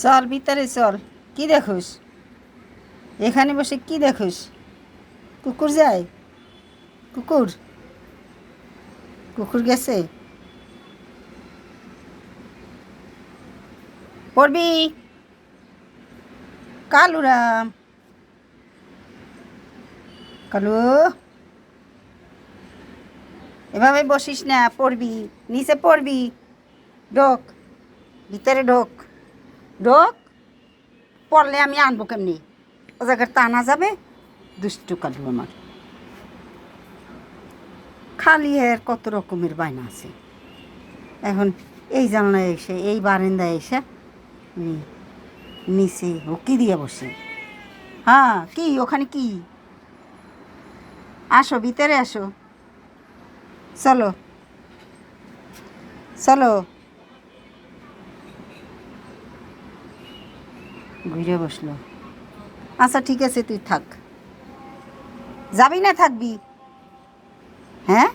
চল ভিতরে চল। কি দেখোস এখানে বসে? কি দেখোস? কুকুর যায়? কুকুর কুকুর গেছে? পড়বি? কালুরাম, কালু, এভাবে বসিস না, পড়বি। নিচে পড়বি। ঢোক, ভিতরে ঢোক, ঢোক। পড়লে আমি আনবো কেমনি? ও জায়গায় টানা যাবে। দুষ্টু কালু আমার। খালি এর কত রকমের বায়না আছে। এখন এই জানলায় এসে, এই বারান্দায় এসে নিচে উকি দিয়ে বসে। হ্যাঁ, কি ওখানে কি? আসো, ভিতরে আসো। চলো, চলো। ঘুরে বসলো। আচ্ছা ঠিক আছে, তুই থাক। যাবি না থাকবি? হ্যাঁ।